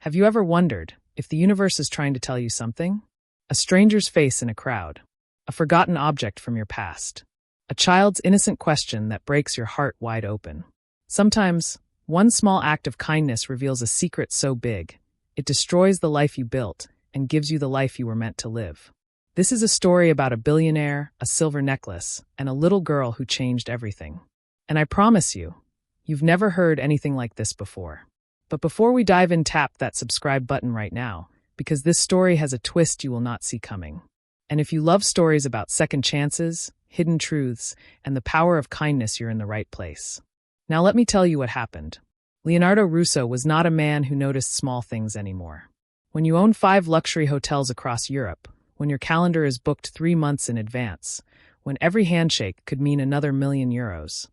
Have you ever wondered if the universe is trying to tell you something? A stranger's face in a crowd, a forgotten object from your past, a child's innocent question that breaks your heart wide open. Sometimes, one small act of kindness reveals a secret so big, it destroys the life you built and gives you the life you were meant to live. This is a story about a billionaire, a silver necklace, and a little girl who changed everything. And I promise you, you've never heard anything like this before. But before we dive in, tap that subscribe button right now, because this story has a twist you will not see coming. And if you love stories about second chances, hidden truths, and the power of kindness, you're in the right place. Now let me tell you what happened. Leonardo Russo was not a man who noticed small things anymore. When you own 5 luxury hotels across Europe, when your calendar is booked 3 months in advance, when every handshake could mean another €1,000,000,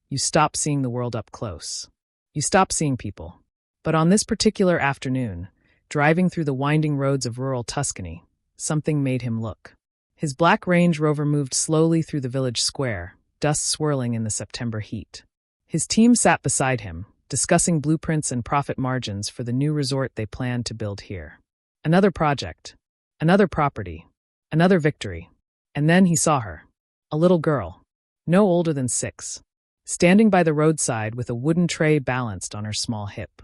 you stop seeing the world up close. You stop seeing people. But on this particular afternoon, driving through the winding roads of rural Tuscany, something made him look. His black Range Rover moved slowly through the village square, dust swirling in the September heat. His team sat beside him, discussing blueprints and profit margins for the new resort they planned to build here. Another project. Another property, another victory, and then he saw her, a little girl, no older than 6, standing by the roadside with a wooden tray balanced on her small hip.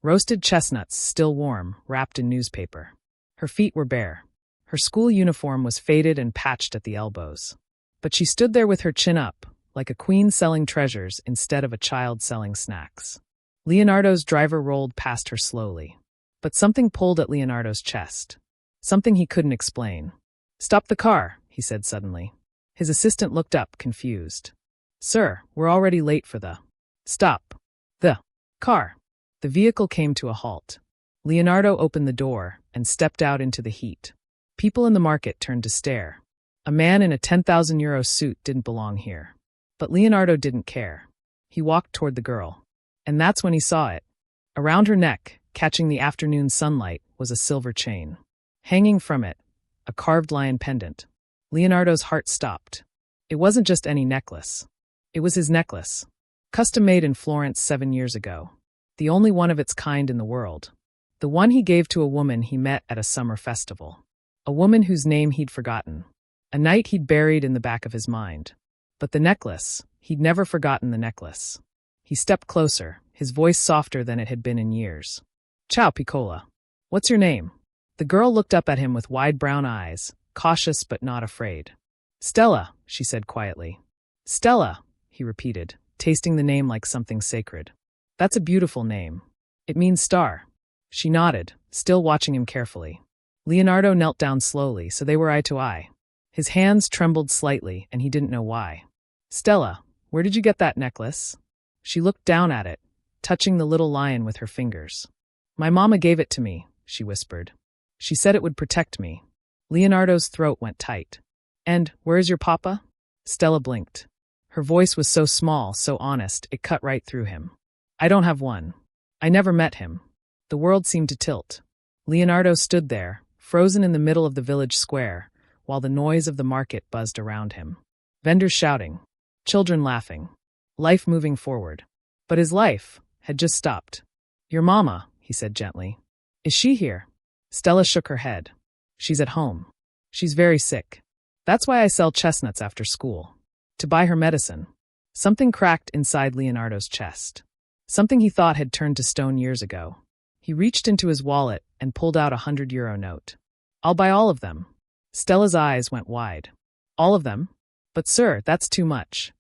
Roasted chestnuts, still warm, wrapped in newspaper. Her feet were bare. Her school uniform was faded and patched at the elbows. But she stood there with her chin up, like a queen selling treasures instead of a child selling snacks. Leonardo's driver rolled past her slowly. But something pulled at Leonardo's chest. Something he couldn't explain. "Stop the car," he said suddenly. His assistant looked up, confused. "Sir, we're already late for the..." "Stop. The car." The vehicle came to a halt. Leonardo opened the door and stepped out into the heat. People in the market turned to stare. A man in a €10,000 suit didn't belong here. But Leonardo didn't care. He walked toward the girl. And that's when he saw it. Around her neck, catching the afternoon sunlight, was a silver chain. Hanging from it, a carved lion pendant. Leonardo's heart stopped. It wasn't just any necklace. It was his necklace. Custom-made in Florence 7 years ago. The only one of its kind in the world. The one he gave to a woman he met at a summer festival. A woman whose name he'd forgotten. A night he'd buried in the back of his mind. But the necklace, he'd never forgotten the necklace. He stepped closer, his voice softer than it had been in years. "Ciao, Piccola. What's your name?" The girl looked up at him with wide brown eyes, cautious but not afraid. "Stella," she said quietly. "Stella," he repeated, tasting the name like something sacred. "That's a beautiful name. It means star." She nodded, still watching him carefully. Leonardo knelt down slowly, so they were eye to eye. His hands trembled slightly, and he didn't know why. "Stella, where did you get that necklace?" She looked down at it, touching the little lion with her fingers. "My mama gave it to me," she whispered. "She said it would protect me." Leonardo's throat went tight. "And where's your papa?" Stella blinked. Her voice was so small, so honest, it cut right through him. "I don't have one. I never met him." The world seemed to tilt. Leonardo stood there, frozen in the middle of the village square, while the noise of the market buzzed around him. Vendors shouting, children laughing, life moving forward. But his life had just stopped. "Your mama," he said gently. "Is she here?" Stella shook her head. "She's at home. She's very sick. That's why I sell chestnuts after school. To buy her medicine." Something cracked inside Leonardo's chest. Something he thought had turned to stone years ago. He reached into his wallet and pulled out a €100 note. "I'll buy all of them." Stella's eyes went wide. "All of them? But sir, that's too much."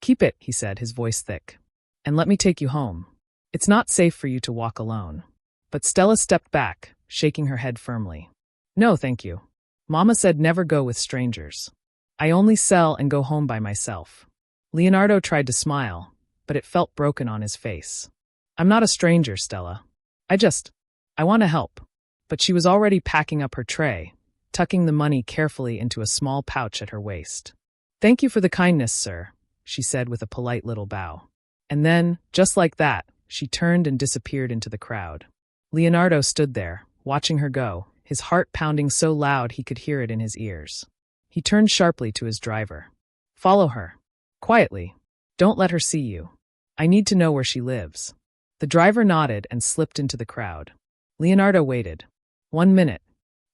"Keep it," he said, his voice thick. "And let me take you home. It's not safe for you to walk alone." But Stella stepped back, shaking her head firmly. "No, thank you. Mama said never go with strangers. I only sell and go home by myself." Leonardo tried to smile, but it felt broken on his face. "I'm not a stranger, Stella. I want to help." But she was already packing up her tray, tucking the money carefully into a small pouch at her waist. "Thank you for the kindness, sir," she said with a polite little bow. And then, just like that, she turned and disappeared into the crowd. Leonardo stood there, watching her go, his heart pounding so loud he could hear it in his ears. He turned sharply to his driver. "Follow her. Quietly. Don't let her see you. I need to know where she lives." The driver nodded and slipped into the crowd. Leonardo waited. 1 minute.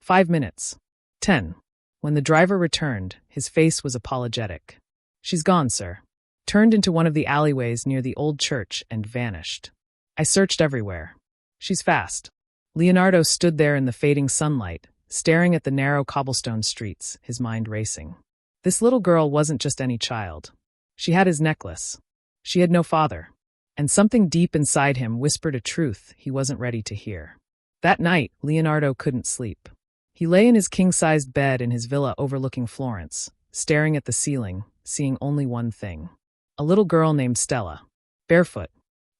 5 minutes. 10. When the driver returned, his face was apologetic. "She's gone, sir." Turned into one of the alleyways near the old church and vanished. "I searched everywhere." "She's fast." Leonardo stood there in the fading sunlight, staring at the narrow cobblestone streets, his mind racing. This little girl wasn't just any child. She had his necklace. She had no father. And something deep inside him whispered a truth he wasn't ready to hear. That night, Leonardo couldn't sleep. He lay in his king-sized bed in his villa overlooking Florence, staring at the ceiling, seeing only one thing. A little girl named Stella. Barefoot.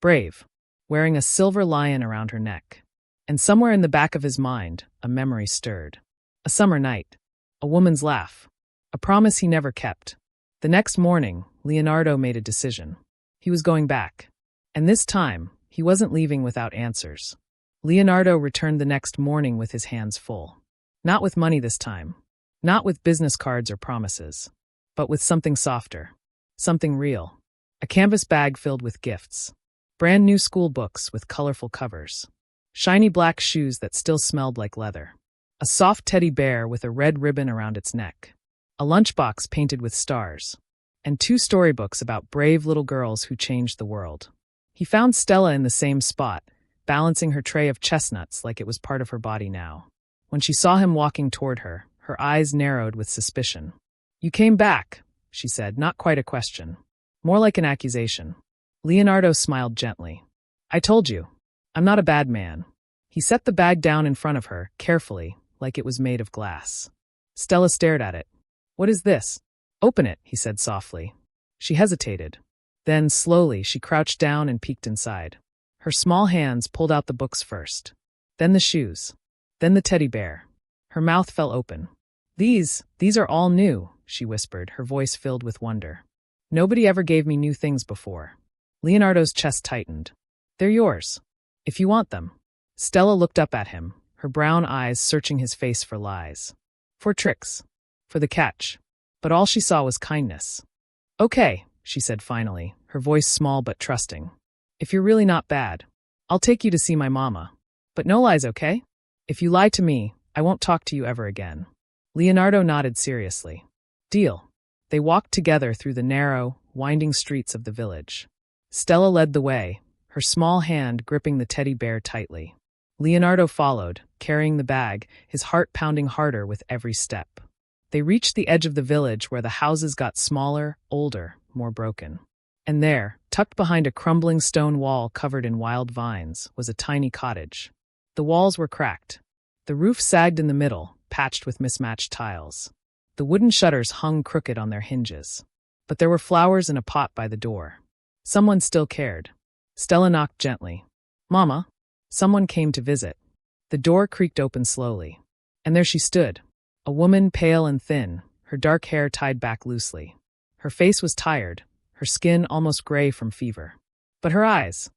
Brave. Wearing a silver lion around her neck. And somewhere in the back of his mind, a memory stirred. A summer night. A woman's laugh. A promise he never kept. The next morning, Leonardo made a decision. He was going back. And this time, he wasn't leaving without answers. Leonardo returned the next morning with his hands full. Not with money this time. Not with business cards or promises. But with something softer. Something real. A canvas bag filled with gifts. Brand new school books with colorful covers. Shiny black shoes that still smelled like leather. A soft teddy bear with a red ribbon around its neck. A lunchbox painted with stars. And 2 storybooks about brave little girls who changed the world. He found Stella in the same spot, balancing her tray of chestnuts like it was part of her body now. When she saw him walking toward her, her eyes narrowed with suspicion. "You came back," she said, not quite a question. More like an accusation. Leonardo smiled gently. "I told you. I'm not a bad man." He set the bag down in front of her, carefully, like it was made of glass. Stella stared at it. "What is this?" "Open it," he said softly. She hesitated. Then, slowly, she crouched down and peeked inside. Her small hands pulled out the books first. Then the shoes. Then the teddy bear. Her mouth fell open. These are all new," she whispered, her voice filled with wonder. "Nobody ever gave me new things before." Leonardo's chest tightened. "They're yours. If you want them." Stella looked up at him, her brown eyes searching his face for lies. For tricks. For the catch. But all she saw was kindness. "Okay," she said finally, her voice small but trusting. "If you're really not bad, I'll take you to see my mama. But no lies, okay? If you lie to me, I won't talk to you ever again." Leonardo nodded seriously. "Deal." They walked together through the narrow, winding streets of the village. Stella led the way, her small hand gripping the teddy bear tightly. Leonardo followed, carrying the bag, his heart pounding harder with every step. They reached the edge of the village where the houses got smaller, older, more broken. And there, tucked behind a crumbling stone wall covered in wild vines, was a tiny cottage. The walls were cracked. The roof sagged in the middle, patched with mismatched tiles. The wooden shutters hung crooked on their hinges. But there were flowers in a pot by the door. Someone still cared. Stella knocked gently. "Mama?" Someone came to visit. The door creaked open slowly. And there she stood, a woman pale and thin, her dark hair tied back loosely. Her face was tired, her skin almost gray from fever. But her eyes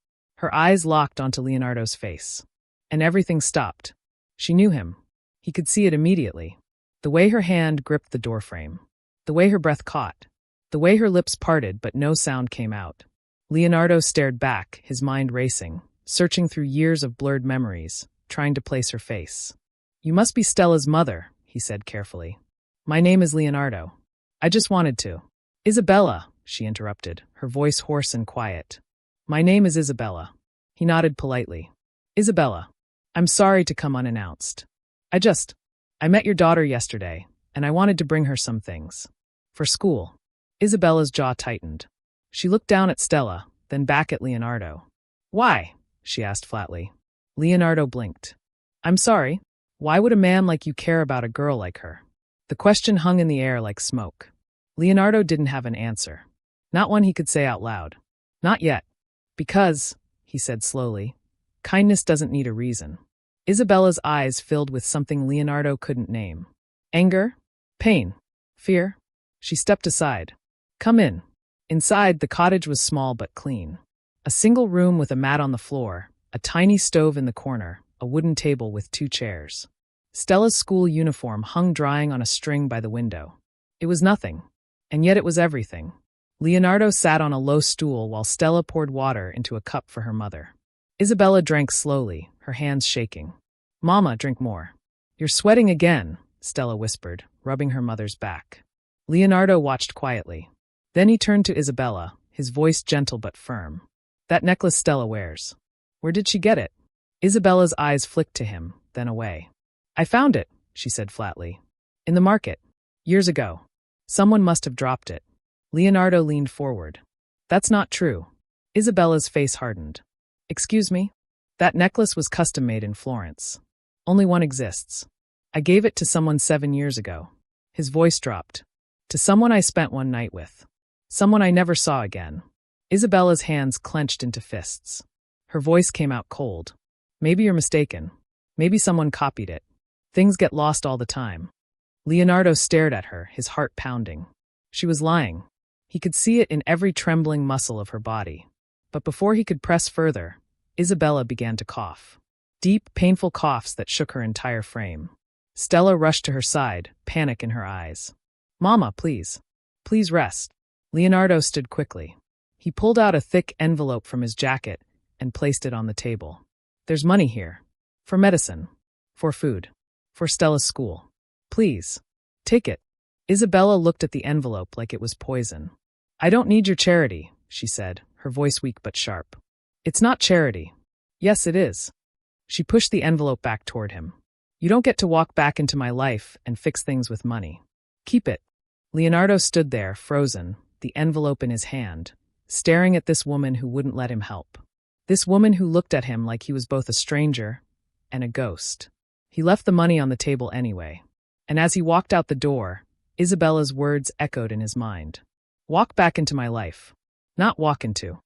locked onto Leonardo's face. And everything stopped. She knew him. He could see it immediately. The way her hand gripped the doorframe. The way her breath caught. The way her lips parted but no sound came out. Leonardo stared back, his mind racing, searching through years of blurred memories, trying to place her face. "You must be Stella's mother," he said carefully. "My name is Leonardo. I just wanted to." "Isabella," she interrupted, her voice hoarse and quiet. "My name is Isabella." He nodded politely. "Isabella, I'm sorry to come unannounced. I met your daughter yesterday, and I wanted to bring her some things. For school." Isabella's jaw tightened. She looked down at Stella, then back at Leonardo. "Why?" she asked flatly. Leonardo blinked. "I'm sorry. Why would a man like you care about a girl like her?" The question hung in the air like smoke. Leonardo didn't have an answer. Not one he could say out loud. "Not yet. Because," he said slowly, "kindness doesn't need a reason." Isabella's eyes filled with something Leonardo couldn't name. Anger? Pain? Fear? She stepped aside. "Come in." Inside, the cottage was small but clean. A single room with a mat on the floor, a tiny stove in the corner, a wooden table with 2 chairs. Stella's school uniform hung drying on a string by the window. It was nothing, and yet it was everything. Leonardo sat on a low stool while Stella poured water into a cup for her mother. Isabella drank slowly, her hands shaking. Mama, drink more. You're sweating again, Stella whispered, rubbing her mother's back. Leonardo watched quietly. Then he turned to Isabella, his voice gentle but firm. That necklace Stella wears. Where did she get it? Isabella's eyes flicked to him, then away. I found it, she said flatly. In the market. Years ago. Someone must have dropped it. Leonardo leaned forward. That's not true. Isabella's face hardened. Excuse me? That necklace was custom-made in Florence. Only one exists. I gave it to someone 7 years ago. His voice dropped. To someone I spent one night with. Someone I never saw again. Isabella's hands clenched into fists. Her voice came out cold. Maybe you're mistaken. Maybe someone copied it. Things get lost all the time. Leonardo stared at her, his heart pounding. She was lying. He could see it in every trembling muscle of her body. But before he could press further, Isabella began to cough. Deep, painful coughs that shook her entire frame. Stella rushed to her side, panic in her eyes. Mama, please. Please rest. Leonardo stood quickly. He pulled out a thick envelope from his jacket and placed it on the table. There's money here. For medicine. For food. For Stella's school. Please. Take it. Isabella looked at the envelope like it was poison. I don't need your charity, she said, her voice weak but sharp. It's not charity. Yes, it is. She pushed the envelope back toward him. You don't get to walk back into my life and fix things with money. Keep it. Leonardo stood there, frozen, the envelope in his hand, staring at this woman who wouldn't let him help. This woman who looked at him like he was both a stranger and a ghost. He left the money on the table anyway. And as he walked out the door, Isabella's words echoed in his mind. Walk back into my life. Not walk into.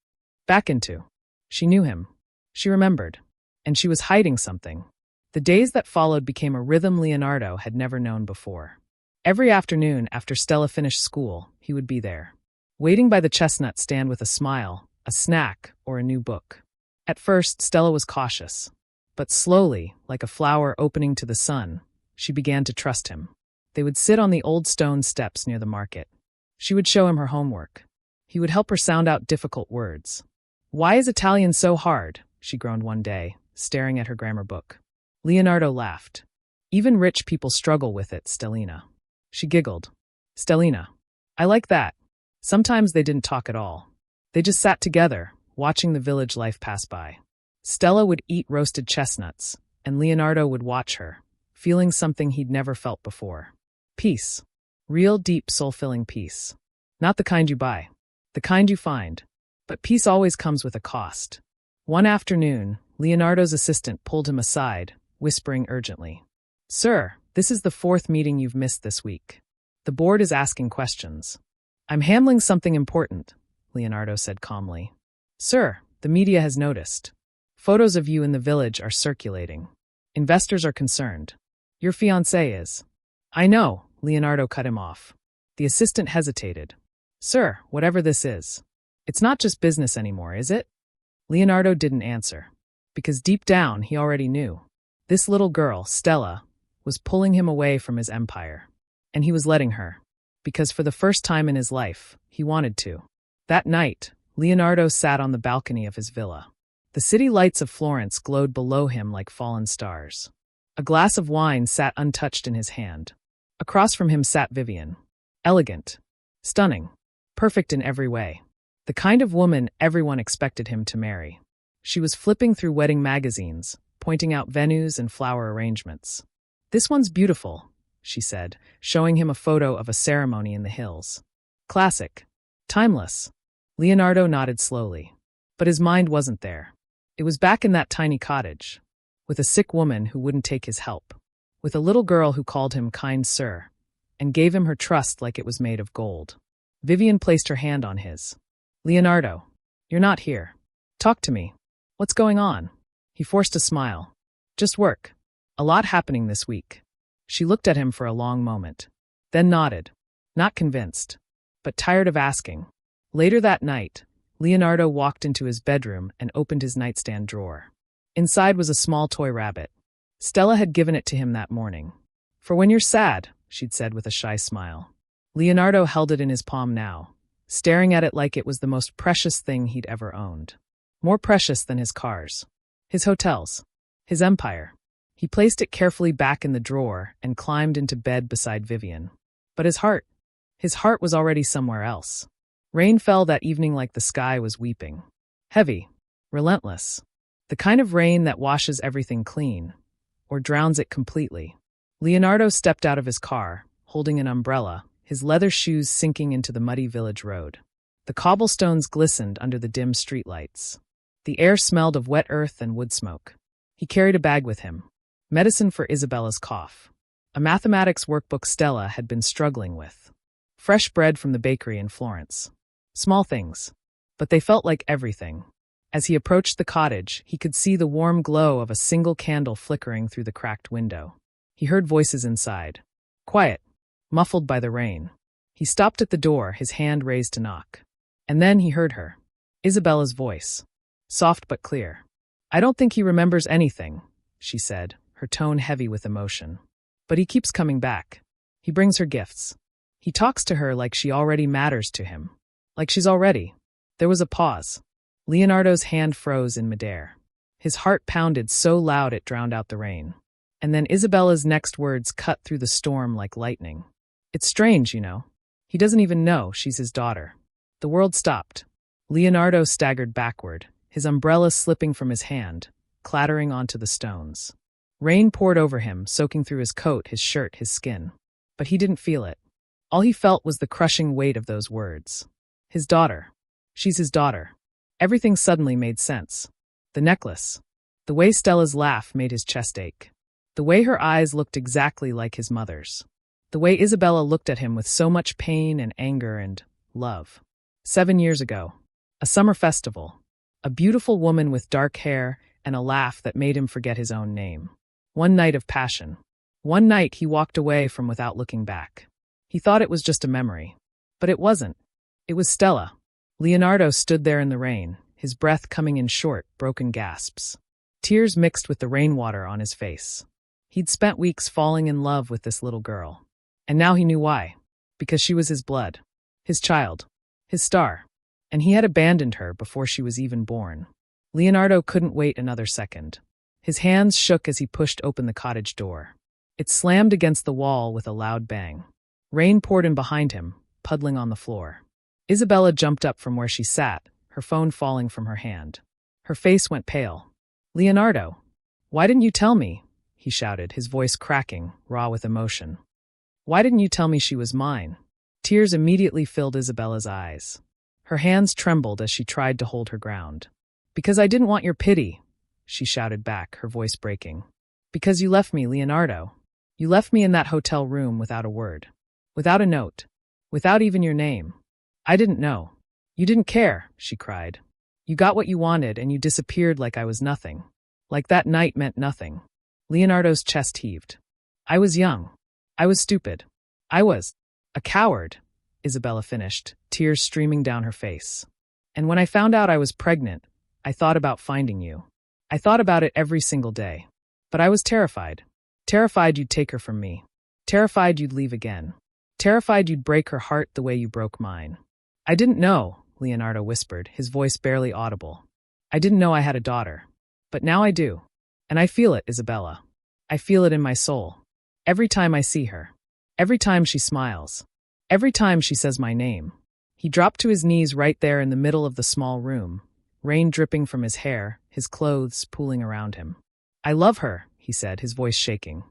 Back into. She knew him. She remembered. And she was hiding something. The days that followed became a rhythm Leonardo had never known before. Every afternoon after Stella finished school, he would be there, waiting by the chestnut stand with a smile, a snack, or a new book. At first, Stella was cautious. But slowly, like a flower opening to the sun, she began to trust him. They would sit on the old stone steps near the market. She would show him her homework. He would help her sound out difficult words. Why is Italian so hard? She groaned one day, staring at her grammar book. Leonardo laughed. Even rich people struggle with it, Stellina. She giggled. Stellina. I like that. Sometimes they didn't talk at all. They just sat together, watching the village life pass by. Stella would eat roasted chestnuts, and Leonardo would watch her, feeling something he'd never felt before. Peace. Real, deep, soul-filling peace. Not the kind you buy. The kind you find. But peace always comes with a cost. One afternoon, Leonardo's assistant pulled him aside, whispering urgently. Sir, this is the 4th meeting you've missed this week. The board is asking questions. I'm handling something important, Leonardo said calmly. Sir, the media has noticed. Photos of you in the village are circulating. Investors are concerned. Your fiancé is. I know, Leonardo cut him off. The assistant hesitated. Sir, whatever this is. It's not just business anymore, is it? Leonardo didn't answer. Because deep down, he already knew. This little girl, Stella, was pulling him away from his empire. And he was letting her. Because for the first time in his life, he wanted to. That night, Leonardo sat on the balcony of his villa. The city lights of Florence glowed below him like fallen stars. A glass of wine sat untouched in his hand. Across from him sat Vivian. Elegant. Stunning. Perfect in every way. The kind of woman everyone expected him to marry. She was flipping through wedding magazines, pointing out venues and flower arrangements. This one's beautiful, she said, showing him a photo of a ceremony in the hills. Classic. Timeless. Leonardo nodded slowly. But his mind wasn't there. It was back in that tiny cottage, with a sick woman who wouldn't take his help, with a little girl who called him kind sir, and gave him her trust like it was made of gold. Vivian placed her hand on his. Leonardo, you're not here. Talk to me. What's going on? He forced a smile. Just work. A lot happening this week. She looked at him for a long moment, then nodded, not convinced, but tired of asking. Later that night, Leonardo walked into his bedroom and opened his nightstand drawer. Inside was a small toy rabbit. Stella had given it to him that morning. For when you're sad, she'd said with a shy smile. Leonardo held it in his palm now, staring at it like it was the most precious thing he'd ever owned. More precious than his cars, his hotels, his empire. He placed it carefully back in the drawer and climbed into bed beside Vivian. But his heart was already somewhere else. Rain fell that evening like the sky was weeping. Heavy, relentless. The kind of rain that washes everything clean, or drowns it completely. Leonardo stepped out of his car, holding an umbrella, his leather shoes sinking into the muddy village road. The cobblestones glistened under the dim streetlights. The air smelled of wet earth and wood smoke. He carried a bag with him. Medicine for Isabella's cough. A mathematics workbook Stella had been struggling with. Fresh bread from the bakery in Florence. Small things, but they felt like everything. As he approached the cottage, he could see the warm glow of a single candle flickering through the cracked window. He heard voices inside. Quiet, muffled by the rain. He stopped at the door, his hand raised to knock. And then he heard her. Isabella's voice. Soft but clear. I don't think he remembers anything, she said, her tone heavy with emotion. But he keeps coming back. He brings her gifts. He talks to her like she already matters to him. Like she's already. There was a pause. Leonardo's hand froze in midair. His heart pounded so loud it drowned out the rain. And then Isabella's next words cut through the storm like lightning. It's strange, you know. He doesn't even know she's his daughter. The world stopped. Leonardo staggered backward, his umbrella slipping from his hand, clattering onto the stones. Rain poured over him, soaking through his coat, his shirt, his skin. But he didn't feel it. All he felt was the crushing weight of those words. His daughter. She's his daughter. Everything suddenly made sense. The necklace. The way Stella's laugh made his chest ache. The way her eyes looked exactly like his mother's. The way Isabella looked at him with so much pain and anger and love. 7 years ago. A summer festival. A beautiful woman with dark hair and a laugh that made him forget his own name. One night of passion. One night he walked away from without looking back. He thought it was just a memory. But it wasn't. It was Stella. Leonardo stood there in the rain, his breath coming in short, broken gasps. Tears mixed with the rainwater on his face. He'd spent weeks falling in love with this little girl. And now he knew why. Because she was his blood. His child. His star. And he had abandoned her before she was even born. Leonardo couldn't wait another second. His hands shook as he pushed open the cottage door. It slammed against the wall with a loud bang. Rain poured in behind him, puddling on the floor. Isabella jumped up from where she sat, her phone falling from her hand. Her face went pale. Leonardo, why didn't you tell me? He shouted, his voice cracking, raw with emotion. Why didn't you tell me she was mine? Tears immediately filled Isabella's eyes. Her hands trembled as she tried to hold her ground. Because I didn't want your pity, she shouted back, her voice breaking. Because you left me, Leonardo. You left me in that hotel room without a word. Without a note. Without even your name. I didn't know. You didn't care, she cried. You got what you wanted and you disappeared like I was nothing. Like that night meant nothing. Leonardo's chest heaved. I was young. I was stupid. I was a coward, Isabella finished, tears streaming down her face. And when I found out I was pregnant, I thought about finding you. I thought about it every single day. But I was terrified. Terrified you'd take her from me. Terrified you'd leave again. Terrified you'd break her heart the way you broke mine. I didn't know, Leonardo whispered, his voice barely audible. I didn't know I had a daughter. But now I do. And I feel it, Isabella. I feel it in my soul. Every time I see her. Every time she smiles. Every time she says my name. He dropped to his knees right there in the middle of the small room, rain dripping from his hair, his clothes pooling around him. I love her, he said, his voice shaking.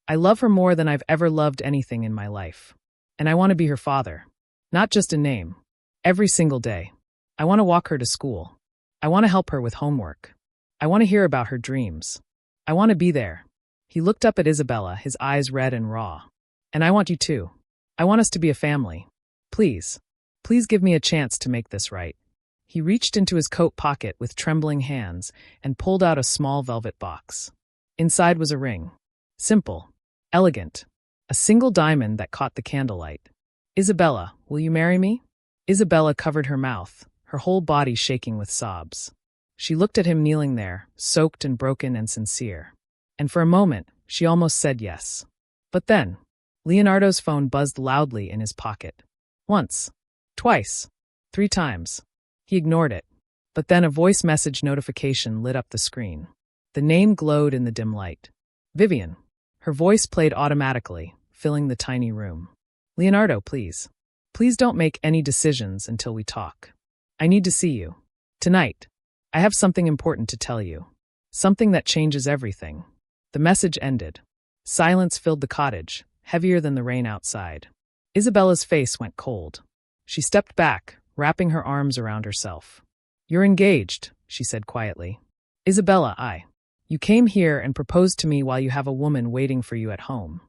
I love her more than I've ever loved anything in my life. And I want to be her father. Not just a name. Every single day. I want to walk her to school. I want to help her with homework. I want to hear about her dreams. I want to be there. He looked up at Isabella, his eyes red and raw. And I want you too. I want us to be a family. Please. Please give me a chance to make this right. He reached into his coat pocket with trembling hands and pulled out a small velvet box. Inside was a ring. Simple. Elegant. A single diamond that caught the candlelight. Isabella, will you marry me? Isabella covered her mouth, her whole body shaking with sobs. She looked at him kneeling there, soaked and broken and sincere. And for a moment, she almost said yes. But then, Leonardo's phone buzzed loudly in his pocket. Once. Twice. 3 times. He ignored it. But then a voice message notification lit up the screen. The name glowed in the dim light. Vivian. Her voice played automatically, filling the tiny room. Leonardo, please. Please don't make any decisions until we talk. I need to see you. Tonight. I have something important to tell you. Something that changes everything. The message ended. Silence filled the cottage, heavier than the rain outside. Isabella's face went cold. She stepped back, wrapping her arms around herself. You're engaged, she said quietly. Isabella, You came here and proposed to me while you have a woman waiting for you at home.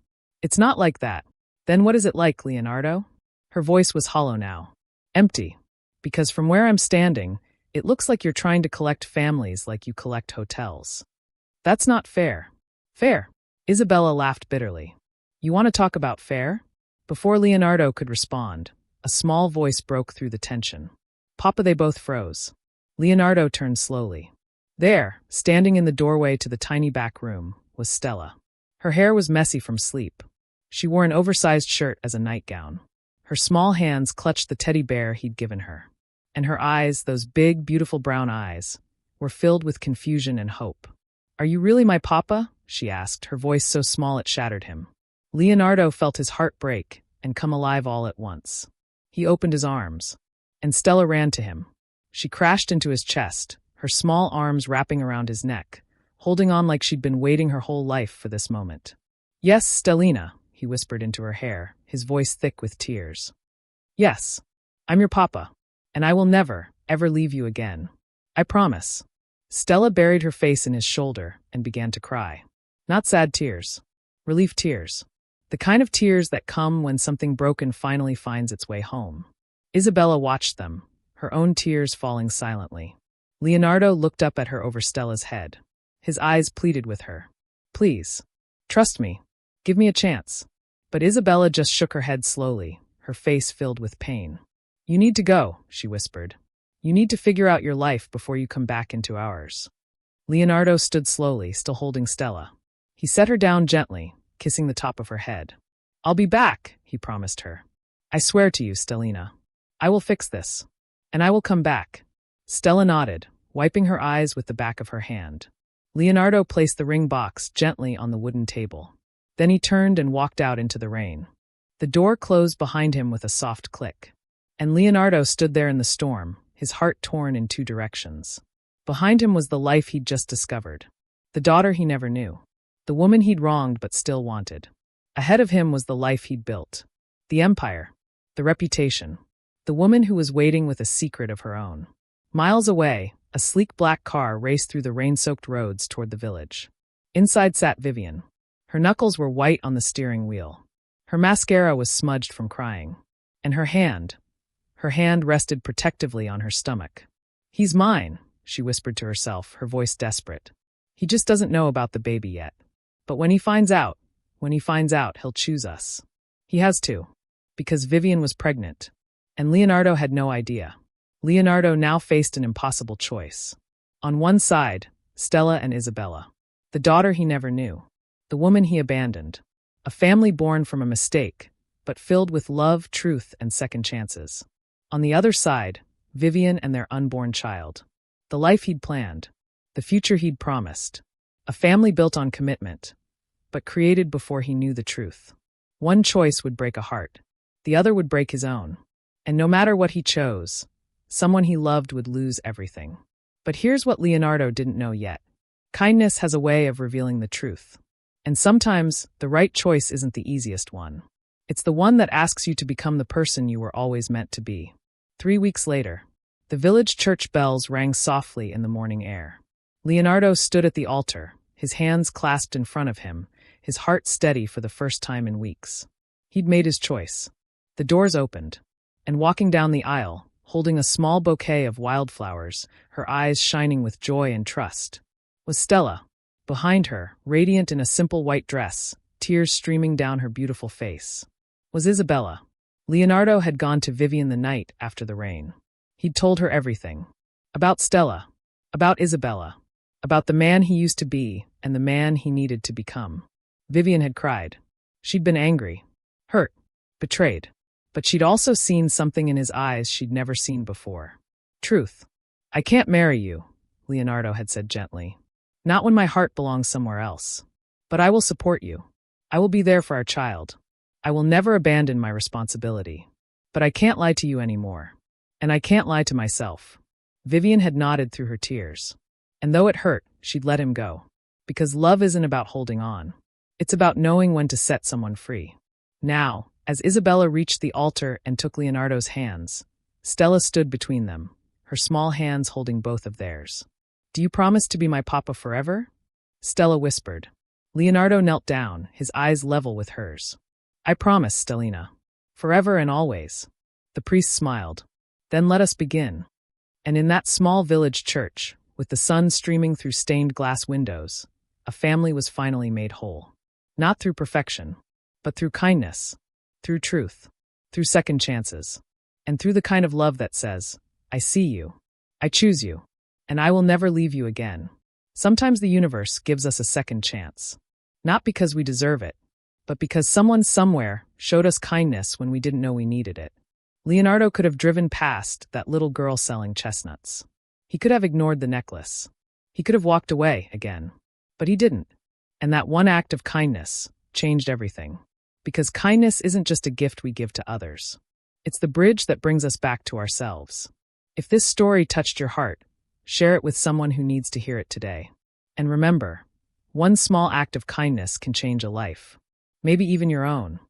It's not like that. Then what is it like, Leonardo? Her voice was hollow now. Empty. Because from where I'm standing, it looks like you're trying to collect families like you collect hotels. That's not fair. Fair? Isabella laughed bitterly. You want to talk about fair? Before Leonardo could respond, a small voice broke through the tension. Papa, they both froze. Leonardo turned slowly. There, standing in the doorway to the tiny back room, was Stella. Her hair was messy from sleep. She wore an oversized shirt as a nightgown. Her small hands clutched the teddy bear he'd given her. And her eyes, those big, beautiful brown eyes, were filled with confusion and hope. Are you really my papa? She asked, her voice so small it shattered him. Leonardo felt his heart break and come alive all at once. He opened his arms, and Stella ran to him. She crashed into his chest, her small arms wrapping around his neck, holding on like she'd been waiting her whole life for this moment. Yes, Stellina, he whispered into her hair, his voice thick with tears. Yes, I'm your papa, and I will never, ever leave you again. I promise. Stella buried her face in his shoulder and began to cry. Not sad tears. Relief tears. The kind of tears that come when something broken finally finds its way home. Isabella watched them, her own tears falling silently. Leonardo looked up at her over Stella's head. His eyes pleaded with her. Please. Trust me. Give me a chance. But Isabella just shook her head slowly, her face filled with pain. You need to go, she whispered. You need to figure out your life before you come back into ours. Leonardo stood slowly, still holding Stella. He set her down gently, kissing the top of her head. I'll be back, he promised her. I swear to you, Stellina. I will fix this. And I will come back. Stella nodded, wiping her eyes with the back of her hand. Leonardo placed the ring box gently on the wooden table. Then he turned and walked out into the rain. The door closed behind him with a soft click. And Leonardo stood there in the storm, his heart torn in two directions. Behind him was the life he'd just discovered. The daughter he never knew. The woman he'd wronged but still wanted. Ahead of him was the life he'd built. The empire. The reputation. The woman who was waiting with a secret of her own. Miles away, a sleek black car raced through the rain-soaked roads toward the village. Inside sat Vivian. Her knuckles were white on the steering wheel. Her mascara was smudged from crying. And her hand rested protectively on her stomach. He's mine, she whispered to herself, her voice desperate. He just doesn't know about the baby yet. But when he finds out, he'll choose us. He has to. Because Vivian was pregnant. And Leonardo had no idea. Leonardo now faced an impossible choice. On one side, Stella and Isabella. The daughter he never knew. The woman he abandoned. A family born from a mistake, but filled with love, truth, and second chances. On the other side, Vivian and their unborn child. The life he'd planned. The future he'd promised. A family built on commitment, but created before he knew the truth. One choice would break a heart. The other would break his own. And no matter what he chose, someone he loved would lose everything. But here's what Leonardo didn't know yet. Kindness has a way of revealing the truth. And sometimes, the right choice isn't the easiest one. It's the one that asks you to become the person you were always meant to be. 3 weeks later, the village church bells rang softly in the morning air. Leonardo stood at the altar, his hands clasped in front of him, his heart steady for the first time in weeks. He'd made his choice. The doors opened, and walking down the aisle, holding a small bouquet of wildflowers, her eyes shining with joy and trust, was Stella. Behind her, radiant in a simple white dress, tears streaming down her beautiful face, was Isabella. Leonardo had gone to Vivian the night after the rain. He'd told her everything. About Stella. About Isabella. About the man he used to be and the man he needed to become. Vivian had cried. She'd been angry, hurt, betrayed. But she'd also seen something in his eyes she'd never seen before. Truth. I can't marry you, Leonardo had said gently. Not when my heart belongs somewhere else. But I will support you. I will be there for our child. I will never abandon my responsibility. But I can't lie to you anymore. And I can't lie to myself. Vivian had nodded through her tears. And though it hurt, she'd let him go. Because love isn't about holding on. It's about knowing when to set someone free. Now, as Isabella reached the altar and took Leonardo's hands, Stella stood between them, her small hands holding both of theirs. Do you promise to be my papa forever? Stella whispered. Leonardo knelt down, his eyes level with hers. I promise, Stellina. Forever and always. The priest smiled. Then let us begin. And in that small village church, with the sun streaming through stained glass windows, a family was finally made whole. Not through perfection, but through kindness, through truth, through second chances, and through the kind of love that says, I see you, I choose you, and I will never leave you again. Sometimes the universe gives us a second chance. Not because we deserve it, but because someone somewhere showed us kindness when we didn't know we needed it. Leonardo could have driven past that little girl selling chestnuts. He could have ignored the necklace. He could have walked away again. But he didn't. And that one act of kindness changed everything. Because kindness isn't just a gift we give to others. It's the bridge that brings us back to ourselves. If this story touched your heart, share it with someone who needs to hear it today. And remember, one small act of kindness can change a life. Maybe even your own.